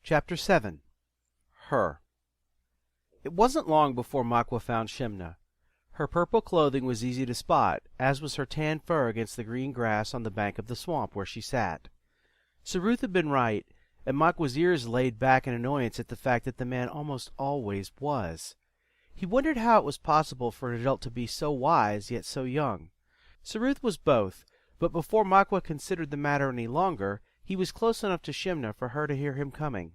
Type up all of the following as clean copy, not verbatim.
Chapter 7. Her. It wasn't long before Machwa found Shimna. Her purple clothing was easy to spot, as was her tan fur against the green grass on the bank of the swamp where she sat. Saruth had been right, and Machwa's ears laid back in annoyance at the fact that the man almost always was. He wondered how it was possible for an adult to be so wise yet so young. Saruth was both, but before Machwa considered the matter any longer, he was close enough to Shimna for her to hear him coming.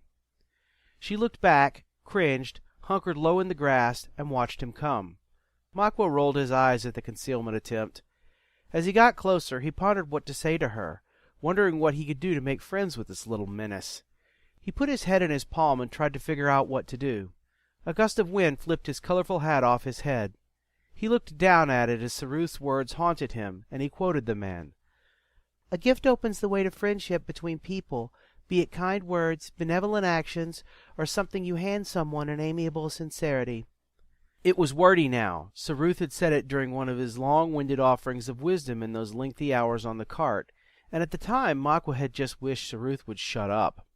She looked back, cringed, hunkered low in the grass, and watched him come. Machwa rolled his eyes at the concealment attempt. As he got closer, he pondered what to say to her, wondering what he could do to make friends with this little menace. He put his head in his palm and tried to figure out what to do. A gust of wind flipped his colorful hat off his head. He looked down at it as Saruth's words haunted him, and he quoted the man. "A gift opens the way to friendship between people, be it kind words, benevolent actions, or something you hand someone in amiable sincerity." It was wordy now. Saruth had said it during one of his long-winded offerings of wisdom in those lengthy hours on the cart, and at the time Machwa had just wished Saruth would shut up.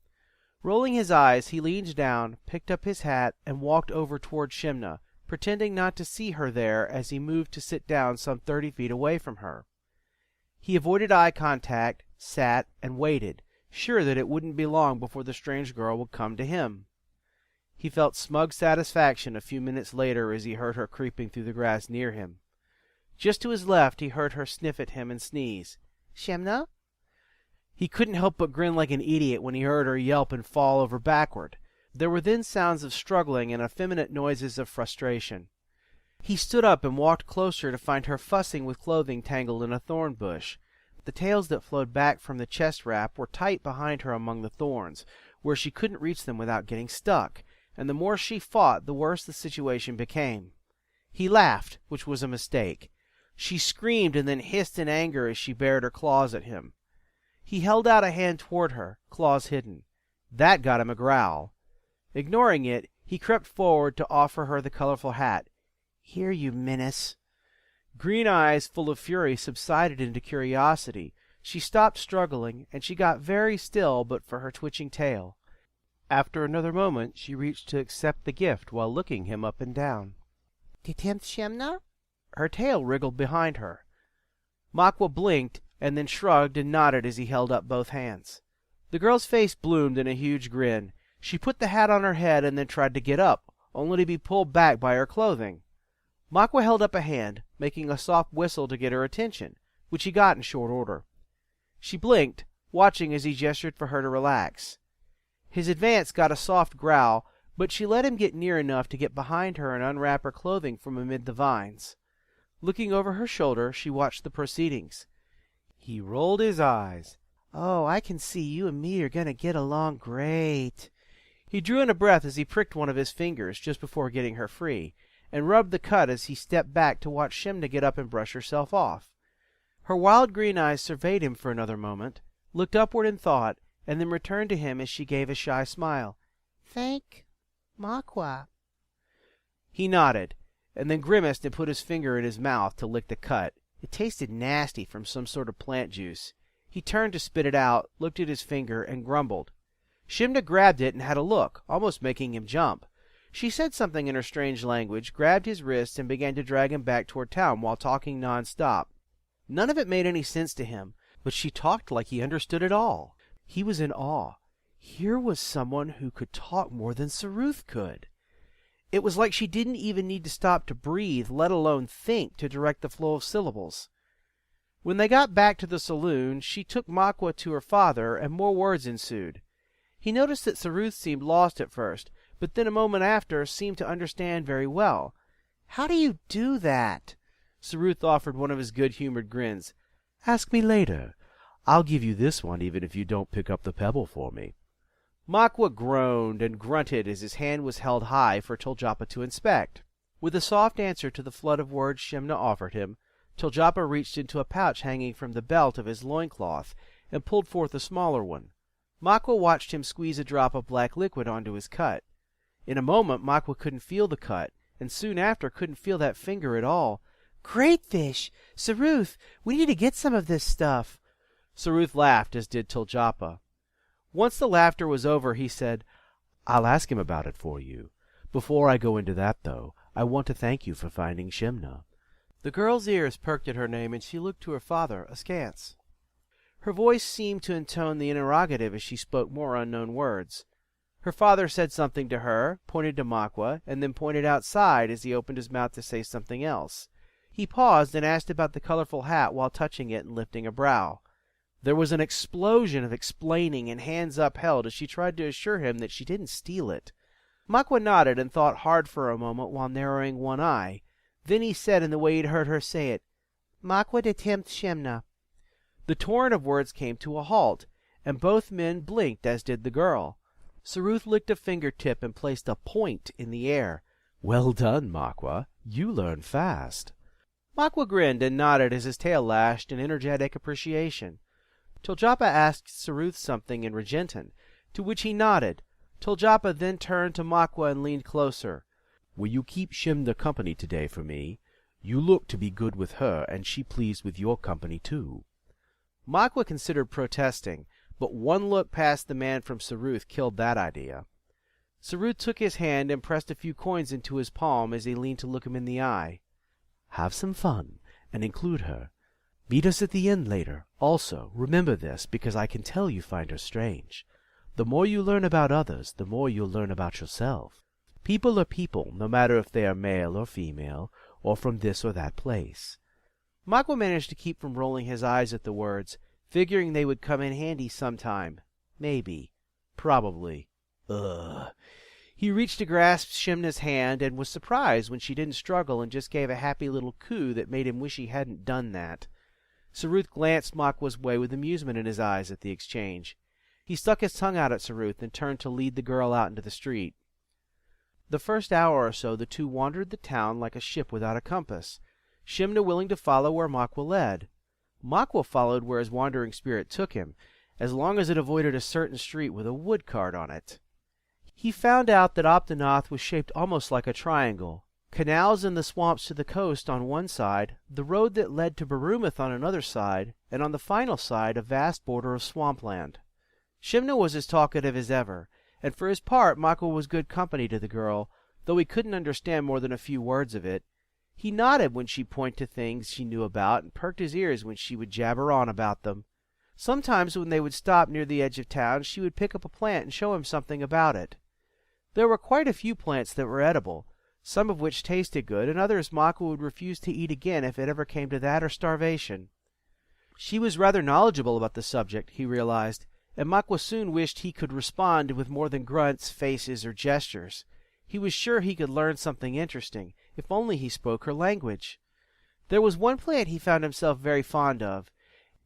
Rolling his eyes, he leaned down, picked up his hat, and walked over toward Shimna, pretending not to see her there as he moved to sit down some 30 feet away from her. He avoided eye contact, sat, and waited, sure that it wouldn't be long before the strange girl would come to him. He felt smug satisfaction a few minutes later as he heard her creeping through the grass near him. Just to his left he heard her sniff at him and sneeze. "Shimna?" He couldn't help but grin like an idiot when he heard her yelp and fall over backward. There were then sounds of struggling and effeminate noises of frustration. He stood up and walked closer to find her fussing with clothing tangled in a thorn bush. The tails that flowed back from the chest wrap were tight behind her among the thorns, where she couldn't reach them without getting stuck, and the more she fought, the worse the situation became. He laughed, which was a mistake. She screamed and then hissed in anger as she bared her claws at him. He held out a hand toward her, claws hidden. That got him a growl. Ignoring it, he crept forward to offer her the colorful hat. "Here, you menace." Green eyes full of fury subsided into curiosity. She stopped struggling, and she got very still but for her twitching tail. After another moment, she reached to accept the gift while looking him up and down. "Die tempt Shimna?" Her tail wriggled behind her. Machwa blinked, and then shrugged and nodded as he held up both hands. The girl's face bloomed in a huge grin. She put the hat on her head and then tried to get up, only to be pulled back by her clothing. Machwa held up a hand, making a soft whistle to get her attention, which he got in short order. She blinked, watching as he gestured for her to relax. His advance got a soft growl, but she let him get near enough to get behind her and unwrap her clothing from amid the vines. Looking over her shoulder, she watched the proceedings. He rolled his eyes. "Oh, I can see you and me are going to get along great." He drew in a breath as he pricked one of his fingers just before getting her free, and rubbed the cut as he stepped back to watch Shimna get up and brush herself off. Her wild green eyes surveyed him for another moment, looked upward in thought, and then returned to him as she gave a shy smile. "Thank Machwa." He nodded, and then grimaced and put his finger in his mouth to lick the cut. It tasted nasty from some sort of plant juice. He turned to spit it out, looked at his finger, and grumbled. Shimna grabbed it and had a look, almost making him jump. She said something in her strange language, grabbed his wrist, and began to drag him back toward town while talking non-stop. None of it made any sense to him, but she talked like he understood it all. He was in awe. Here was someone who could talk more than Saruth could. It was like she didn't even need to stop to breathe, let alone think, to direct the flow of syllables. When they got back to the saloon, she took Machwa to her father, and more words ensued. He noticed that Saruth seemed lost at first, but then a moment after seemed to understand very well. "How do you do that?" Saruth offered one of his good-humored grins. "Ask me later. I'll give you this one even if you don't pick up the pebble for me." Machwa groaned and grunted as his hand was held high for Toljapa to inspect. With a soft answer to the flood of words Shimna offered him, Toljapa reached into a pouch hanging from the belt of his loincloth and pulled forth a smaller one. Machwa watched him squeeze a drop of black liquid onto his cut. In a moment Machwa couldn't feel the cut, and soon after couldn't feel that finger at all. "Great fish! Saruth, we need to get some of this stuff." Saruth laughed, as did Toljapa. Once the laughter was over, he said, I'll ask him about it for you. Before I go into that, though, I want to thank you for finding Shimna." The girl's ears perked at her name, and she looked to her father, askance. Her voice seemed to intone the interrogative as she spoke more unknown words. Her father said something to her, pointed to Machwa, and then pointed outside as he opened his mouth to say something else. He paused and asked about the colorful hat while touching it and lifting a brow. There was an explosion of explaining and hands upheld as she tried to assure him that she didn't steal it. Machwa nodded and thought hard for a moment while narrowing one eye. Then he said in the way he'd heard her say it, "Machwa de tempt Shimna." The torrent of words came to a halt, and both men blinked, as did the girl. Saruth licked a fingertip and placed a point in the air. "Well done, Machwa. You learn fast." Machwa grinned and nodded as his tail lashed in energetic appreciation. Tuljapa asked Saruth something in Regentan, to which he nodded. Tuljapa then turned to Machwa and leaned closer. "Will you keep Shimna company today for me? You look to be good with her, and she pleased with your company too." Machwa considered protesting, but one look past the man from Saruth killed that idea. Saruth took his hand and pressed a few coins into his palm as he leaned to look him in the eye. "Have some fun, and include her. Meet us at the inn later. Also, remember this, because I can tell you find her strange. The more you learn about others, the more you'll learn about yourself. People are people, no matter if they are male or female, or from this or that place." Machwa managed to keep from rolling his eyes at the words, figuring they would come in handy sometime. Maybe. Probably. Ugh. He reached to grasp Shimna's hand, and was surprised when she didn't struggle and just gave a happy little coo that made him wish he hadn't done that. Saruth glanced Machwa's way with amusement in his eyes at the exchange. He stuck his tongue out at Saruth and turned to lead the girl out into the street. The first hour or so the two wandered the town like a ship without a compass, Shimna willing to follow where Machwa led. Machwa followed where his wandering spirit took him, as long as it avoided a certain street with a wood cart on it. He found out that Optanath was shaped almost like a triangle. Canals in the swamps to the coast on one side, the road that led to Barumath on another side, and on the final side a vast border of swampland. Shimna was as talkative as ever, and for his part Machwa was good company to the girl, though he couldn't understand more than a few words of it. He nodded when she pointed to things she knew about, and perked his ears when she would jabber on about them. Sometimes when they would stop near the edge of town, she would pick up a plant and show him something about it. There were quite a few plants that were edible, some of which tasted good, and others Machwa would refuse to eat again if it ever came to that or starvation. She was rather knowledgeable about the subject, he realized, and Machwa soon wished he could respond with more than grunts, faces, or gestures. He was sure he could learn something interesting, if only he spoke her language. There was one plant he found himself very fond of.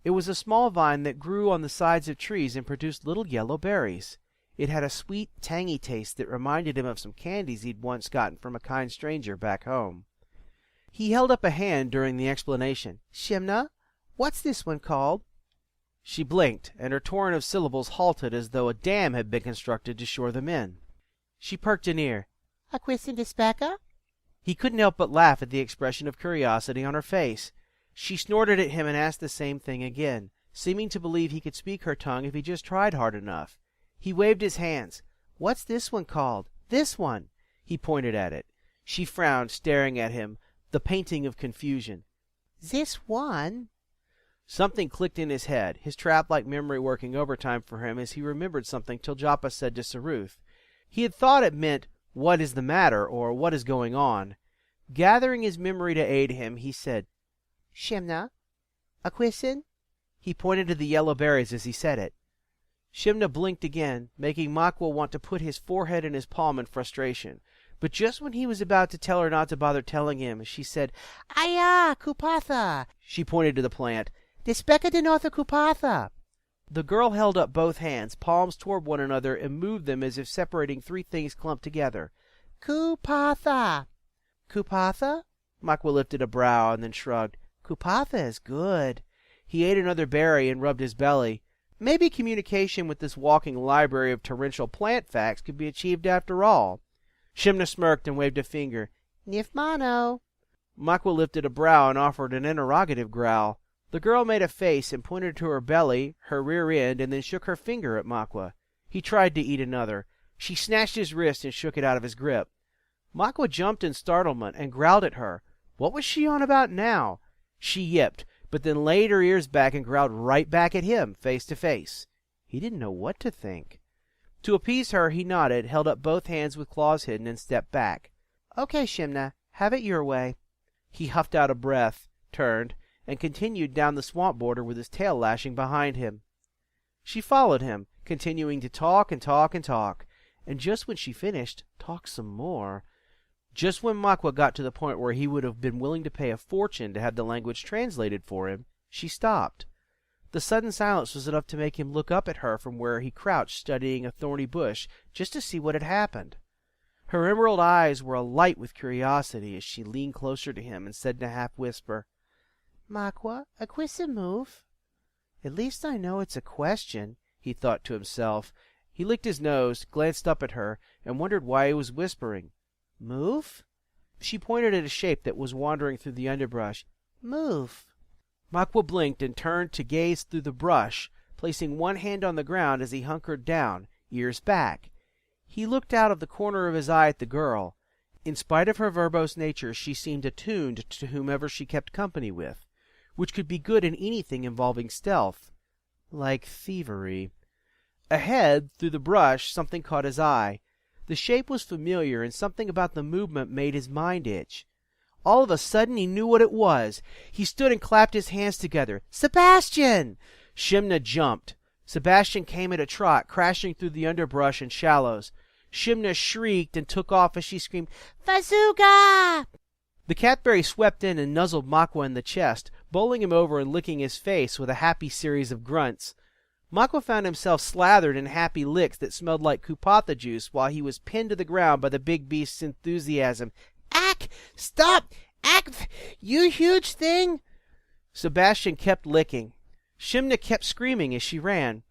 It was a small vine that grew on the sides of trees and produced little yellow berries. It had a sweet, tangy taste that reminded him of some candies he'd once gotten from a kind stranger back home. He held up a hand during the explanation. "Shimna, what's this one called?" She blinked, and her torrent of syllables halted as though a dam had been constructed to shore them in. She perked an ear. "Aquisindespeka?" He couldn't help but laugh at the expression of curiosity on her face. She snorted at him and asked the same thing again, seeming to believe he could speak her tongue if he just tried hard enough. He waved his hands. "What's this one called? This one?" He pointed at it. She frowned, staring at him, the painting of confusion. "This one?" Something clicked in his head, his trap-like memory working overtime for him as he remembered something Tuljapa said to Saruth. He had thought it meant, "What is the matter?" or "What is going on?" Gathering his memory to aid him, he said, "Shimna, Aquisin?" He pointed to the yellow berries as he said it. Shimna blinked again, making Machwa want to put his forehead in his palm in frustration. But just when he was about to tell her not to bother telling him, she said, "Aya, Kupatha!" She pointed to the plant. "Despeka de Northa Kupatha!" The girl held up both hands, palms toward one another, and moved them as if separating three things clumped together. "Kupatha!" "Kupatha?" Machwa lifted a brow and then shrugged. "Kupatha is good." He ate another berry and rubbed his belly. Maybe communication with this walking library of torrential plant facts could be achieved after all. Shimna smirked and waved a finger. "Nifmano." Machwa lifted a brow and offered an interrogative growl. The girl made a face and pointed to her belly, her rear end, and then shook her finger at Machwa. He tried to eat another. She snatched his wrist and shook it out of his grip. Machwa jumped in startlement and growled at her. What was she on about now? She yipped, but then laid her ears back and growled right back at him, face to face. He didn't know what to think. To appease her, he nodded, held up both hands with claws hidden, and stepped back. Okay, Shimna, have it your way. He huffed out a breath, turned, and continued down the swamp border with his tail lashing behind him. She followed him, continuing to talk and talk and talk, and just when she finished, talk some more. Just when Machwa got to the point where he would have been willing to pay a fortune to have the language translated for him, she stopped. The sudden silence was enough to make him look up at her from where he crouched studying a thorny bush, just to see what had happened. Her emerald eyes were alight with curiosity as she leaned closer to him and said in a half-whisper, Machwa, a question move? At least I know it's a question, he thought to himself. He licked his nose, glanced up at her, and wondered why he was whispering. Move? She pointed at a shape that was wandering through the underbrush. Move. Machwa blinked and turned to gaze through the brush, placing one hand on the ground as he hunkered down, ears back. He looked out of the corner of his eye at the girl. In spite of her verbose nature, she seemed attuned to whomever she kept company with, which could be good in anything involving stealth, like thievery. Ahead, through the brush, something caught his eye. The shape was familiar, and something about the movement made his mind itch. All of a sudden he knew what it was. He stood and clapped his hands together. Sebastian! Shimna jumped. Sebastian came at a trot, crashing through the underbrush and shallows. Shimna shrieked and took off as she screamed, Bazooka! The catberry swept in and nuzzled Machwa in the chest, bowling him over and licking his face with a happy series of grunts. Machwa found himself slathered in happy licks that smelled like kupatha juice while he was pinned to the ground by the big beast's enthusiasm. Ack! Stop! Ack! You huge thing! Sebastian kept licking. Shimna kept screaming as she ran.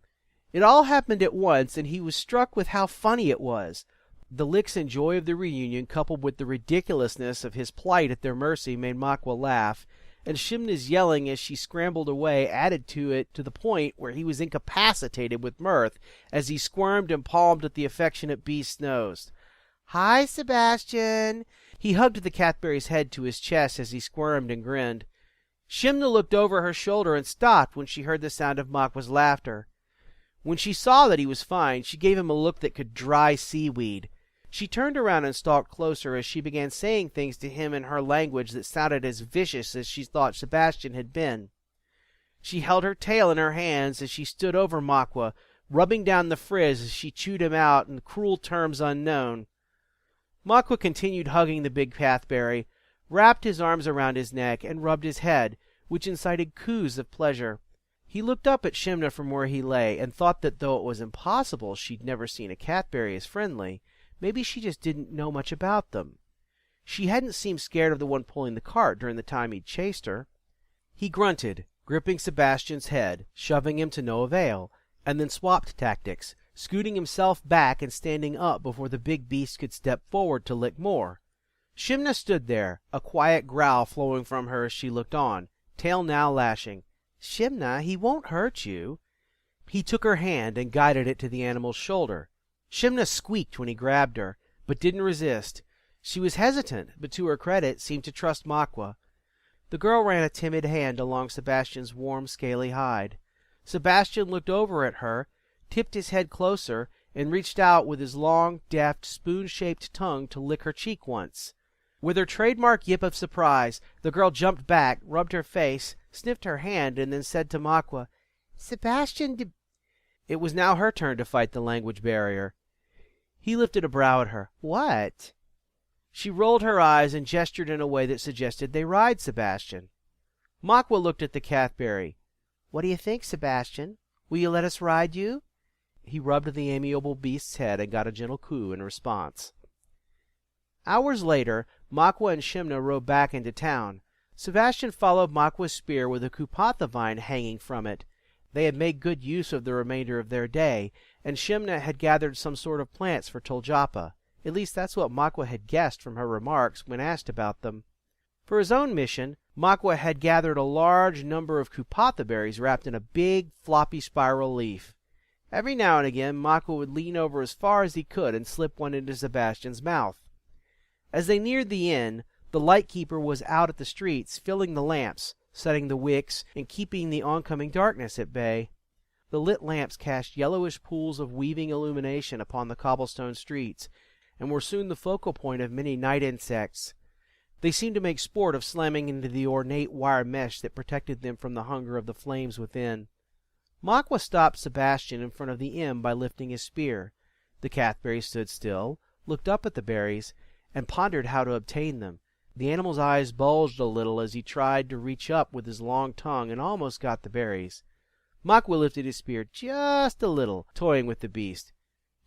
It all happened at once, and he was struck with how funny it was. The licks and joy of the reunion, coupled with the ridiculousness of his plight at their mercy, made Machwa laugh, and Shimna's yelling as she scrambled away added to it to the point where he was incapacitated with mirth as he squirmed and palmed at the affectionate beast's nose. Hi, Sebastian! He hugged the catberry's head to his chest as he squirmed and grinned. Shimna looked over her shoulder and stopped when she heard the sound of Machwa's laughter. When she saw that he was fine, she gave him a look that could dry seaweed. She turned around and stalked closer as she began saying things to him in her language that sounded as vicious as she thought Sebastian had been. She held her tail in her hands as she stood over Machwa, rubbing down the frizz as she chewed him out in cruel terms unknown. Machwa continued hugging the big pathberry, wrapped his arms around his neck, and rubbed his head, which incited coos of pleasure. He looked up at Shimna from where he lay, and thought that though it was impossible she'd never seen a catberry as friendly, maybe she just didn't know much about them. She hadn't seemed scared of the one pulling the cart during the time he'd chased her. He grunted, gripping Sebastian's head, shoving him to no avail, and then swapped tactics, scooting himself back and standing up before the big beast could step forward to lick more. Shimna stood there, a quiet growl flowing from her as she looked on, tail now lashing. Shimna, he won't hurt you. He took her hand and guided it to the animal's shoulder. Shimna squeaked when he grabbed her, but didn't resist. She was hesitant, but to her credit seemed to trust Machwa. The girl ran a timid hand along Sebastian's warm, scaly hide. Sebastian looked over at her, tipped his head closer, and reached out with his long, deft, spoon-shaped tongue to lick her cheek once. With her trademark yip of surprise, the girl jumped back, rubbed her face, sniffed her hand, and then said to Machwa, Sebastian, It was now her turn to fight the language barrier. He lifted a brow at her. What? She rolled her eyes and gestured in a way that suggested they ride Sebastian. Machwa looked at the catberry. What do you think, Sebastian? Will you let us ride you? He rubbed the amiable beast's head and got a gentle coo in response. Hours later, Machwa and Shimna rode back into town. Sebastian followed Machwa's spear with a kupatha vine hanging from it. They had made good use of the remainder of their day, and Shimna had gathered some sort of plants for Toljapa. At least that's what Machwa had guessed from her remarks when asked about them. For his own mission, Machwa had gathered a large number of kupatha berries wrapped in a big, floppy spiral leaf. Every now and again Machwa would lean over as far as he could and slip one into Sebastian's mouth. As they neared the inn, the lightkeeper was out at the streets, filling the lamps, setting the wicks, and keeping the oncoming darkness at bay. The lit lamps cast yellowish pools of weaving illumination upon the cobblestone streets, and were soon the focal point of many night insects. They seemed to make sport of slamming into the ornate wire mesh that protected them from the hunger of the flames within. Machwa stopped Sebastian in front of the inn by lifting his spear. The Cathberry stood still, looked up at the berries, and pondered how to obtain them. The animal's eyes bulged a little as he tried to reach up with his long tongue and almost got the berries. Machwa lifted his spear just a little, toying with the beast.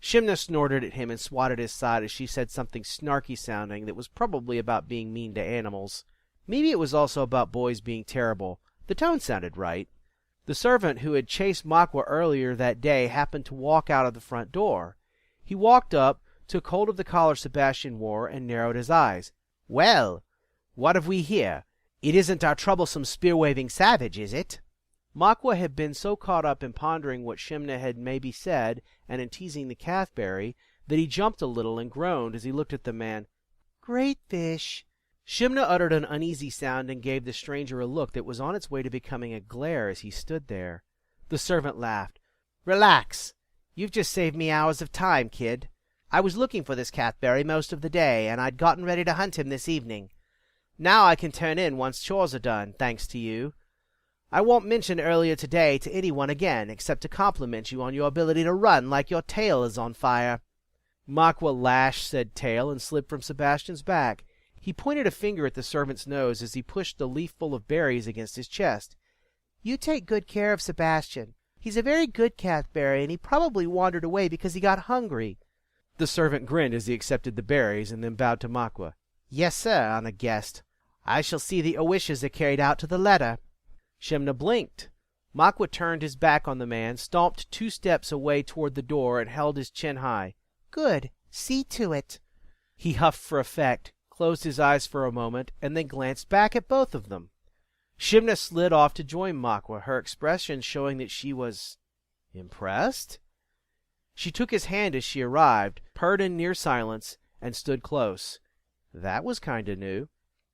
Shimna snorted at him and swatted his side as she said something snarky-sounding that was probably about being mean to animals. Maybe it was also about boys being terrible. The tone sounded right. The servant who had chased Machwa earlier that day happened to walk out of the front door. He walked up, took hold of the collar Sebastian wore, and narrowed his eyes. "Well, what have we here? It isn't our troublesome spear-waving savage, is it?" Machwa had been so caught up in pondering what Shimna had maybe said, and in teasing the Cathberry, that he jumped a little and groaned as he looked at the man. "Great fish!" Shimna uttered an uneasy sound and gave the stranger a look that was on its way to becoming a glare as he stood there. The servant laughed. "Relax. You've just saved me hours of time, kid. I was looking for this Cathberry most of the day, and I'd gotten ready to hunt him this evening. Now I can turn in once chores are done, thanks to you. I won't mention earlier today to anyone again, except to compliment you on your ability to run like your tail is on fire." Machwa lashed said tail and slid from Sebastian's back. He pointed a finger at the servant's nose as he pushed the leaf-full of berries against his chest. "You take good care of Sebastian. He's a very good Cathberry, and he probably wandered away because he got hungry." The servant grinned as he accepted the berries, and then bowed to Machwa. "Yes, sir, honoured guest. I shall see that your wishes are carried out to the letter." Shimna blinked. Machwa turned his back on the man, stomped 2 steps away toward the door, and held his chin high. "Good. See to it." He huffed for effect, closed his eyes for a moment, and then glanced back at both of them. Shimna slid off to join Machwa, her expression showing that she was impressed. She took his hand as she arrived, purred in near silence, and stood close. That was kind of new.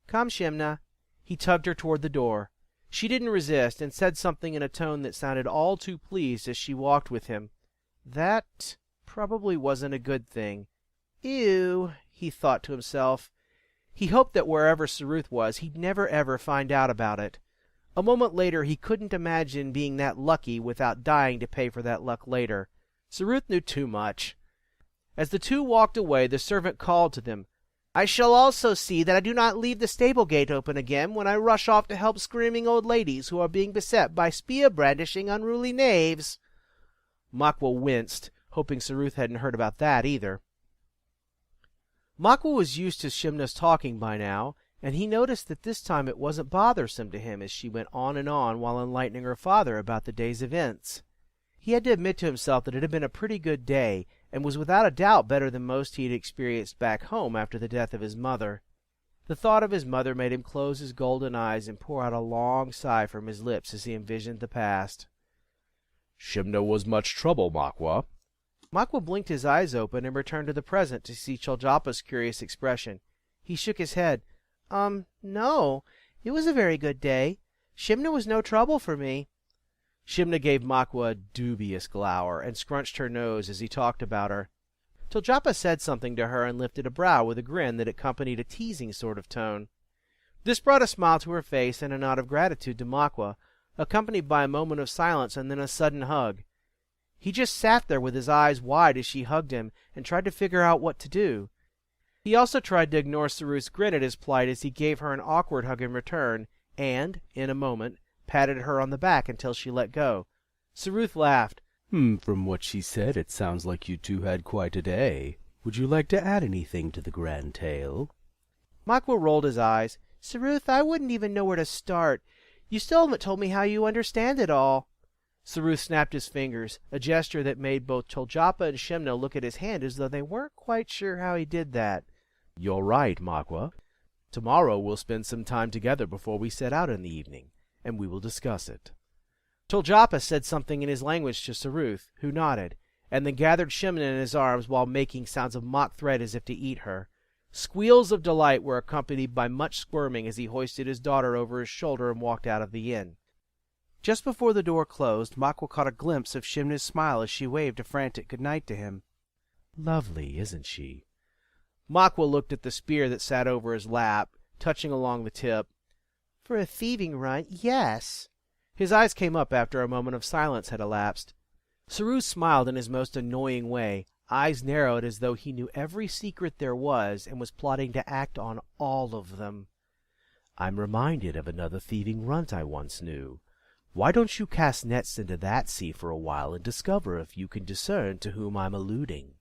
"Come, Shimna." He tugged her toward the door. She didn't resist, and said something in a tone that sounded all too pleased as she walked with him. That probably wasn't a good thing. Ew, he thought to himself. He hoped that wherever Saruth was, he'd never ever find out about it. A moment later, he couldn't imagine being that lucky without dying to pay for that luck later. Saruth knew too much. As the two walked away, the servant called to them. "I shall also see that I do not leave the stable gate open again when I rush off to help screaming old ladies who are being beset by spear-brandishing unruly knaves." Machwa winced, hoping Saruth hadn't heard about that either. Machwa was used to Shimna's talking by now, and he noticed that this time it wasn't bothersome to him as she went on and on while enlightening her father about the day's events. He had to admit to himself that it had been a pretty good day, and was without a doubt better than most he had experienced back home after the death of his mother. The thought of his mother made him close his golden eyes and pour out a long sigh from his lips as he envisioned the past. "Shimna was much trouble, Machwa." Machwa blinked his eyes open and returned to the present to see Chuljapa's curious expression. He shook his head. No. It was a very good day. Shimna was no trouble for me." Shimna gave Machwa a dubious glower, and scrunched her nose as he talked about her. Chuljapa said something to her and lifted a brow with a grin that accompanied a teasing sort of tone. This brought a smile to her face and a nod of gratitude to Machwa, accompanied by a moment of silence and then a sudden hug. He just sat there with his eyes wide as she hugged him and tried to figure out what to do. He also tried to ignore Saruth's grin at his plight as he gave her an awkward hug in return, and, in a moment, patted her on the back until she let go. Saruth laughed. From what she said, it sounds like you two had quite a day. Would you like to add anything to the grand tale?" Machwa rolled his eyes. "Saruth, I wouldn't even know where to start. You still haven't told me how you understand it all." Saruth snapped his fingers, a gesture that made both Chuljapa and Shimna look at his hand as though they weren't quite sure how he did that. "You're right, Machwa. Tomorrow we'll spend some time together before we set out in the evening, and we will discuss it." Toljapa said something in his language to Saruth, who nodded, and then gathered Shimna in his arms while making sounds of mock threat as if to eat her. Squeals of delight were accompanied by much squirming as he hoisted his daughter over his shoulder and walked out of the inn. Just before the door closed, Machwa caught a glimpse of Shimna's smile as she waved a frantic good night to him. Lovely, isn't she? Machwa looked at the spear that sat over his lap, touching along the tip. For a thieving runt, yes. His eyes came up after a moment of silence had elapsed. Saru smiled in his most annoying way, eyes narrowed as though he knew every secret there was and was plotting to act on all of them. I'm reminded of another thieving runt I once knew. Why don't you cast nets into that sea for a while and discover if you can discern to whom I'm alluding?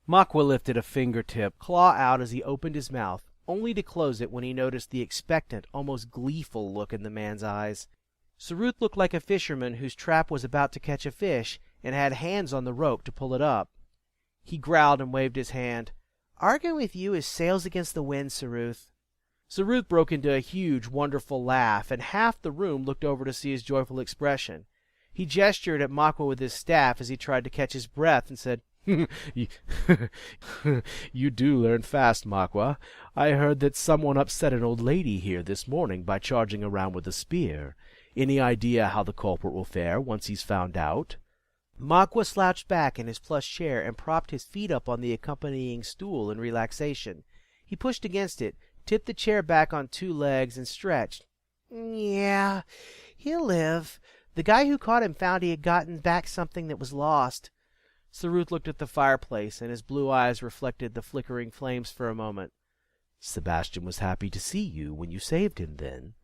Machwa lifted a fingertip, claw out as he opened his mouth, only to close it when he noticed the expectant, almost gleeful look in the man's eyes. Saruth looked like a fisherman whose trap was about to catch a fish and had hands on the rope to pull it up. He growled and waved his hand. Arguing with you is sails against the wind, Saruth. Saruth broke into a huge, wonderful laugh, and half the room looked over to see his joyful expression. He gestured at Machwa with his staff as he tried to catch his breath and said, You do learn fast, Machwa. I heard that someone upset an old lady here this morning by charging around with a spear. Any idea how the culprit will fare once he's found out? Machwa slouched back in his plush chair and propped his feet up on the accompanying stool in relaxation. He pushed against it, tipped the chair back on two legs, and stretched. Yeah, he'll live. The guy who caught him found he had gotten back something that was lost. Saruth looked at the fireplace, and his blue eyes reflected the flickering flames for a moment. Sebastian was happy to see you when you saved him, then?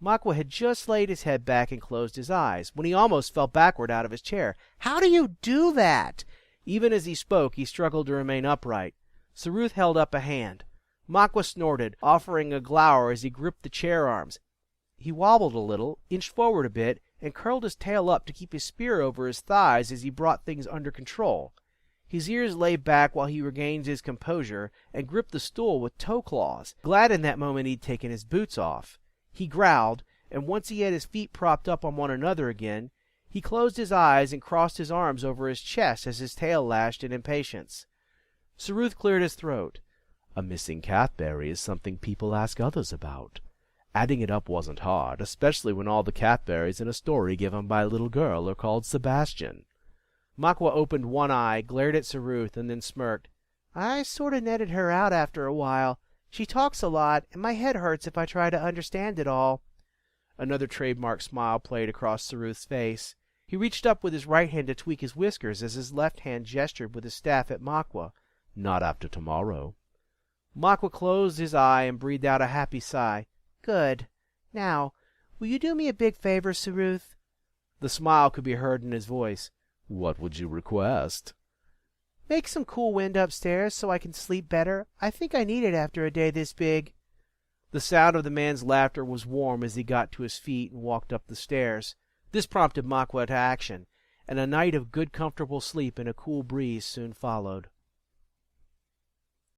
Machwa had just laid his head back and closed his eyes, when he almost fell backward out of his chair. How do you do that? Even as he spoke, he struggled to remain upright. Saruth held up a hand. Machwa snorted, offering a glower as he gripped the chair arms. He wobbled a little, inched forward a bit, and curled his tail up to keep his spear over his thighs as he brought things under control. His ears lay back while he regained his composure and gripped the stool with toe claws, glad in that moment he'd taken his boots off. He growled, and once he had his feet propped up on one another again, he closed his eyes and crossed his arms over his chest as his tail lashed in impatience. Saruth cleared his throat. A missing catberry is something people ask others about. Adding it up wasn't hard, especially when all the catberries in a story given by a little girl are called Sebastian. Machwa opened one eye, glared at Saruth, and then smirked. I sort of netted her out after a while. She talks a lot, and my head hurts if I try to understand it all. Another trademark smile played across Saruth's face. He reached up with his right hand to tweak his whiskers as his left hand gestured with his staff at Machwa. Not after tomorrow. Machwa closed his eye and breathed out a happy sigh. Good. Now, will you do me a big favor, Saruth? The smile could be heard in his voice. What would you request? Make some cool wind upstairs so I can sleep better. I think I need it after a day this big. The sound of the man's laughter was warm as he got to his feet and walked up the stairs. This prompted Machwa to action, and a night of good comfortable sleep and a cool breeze soon followed.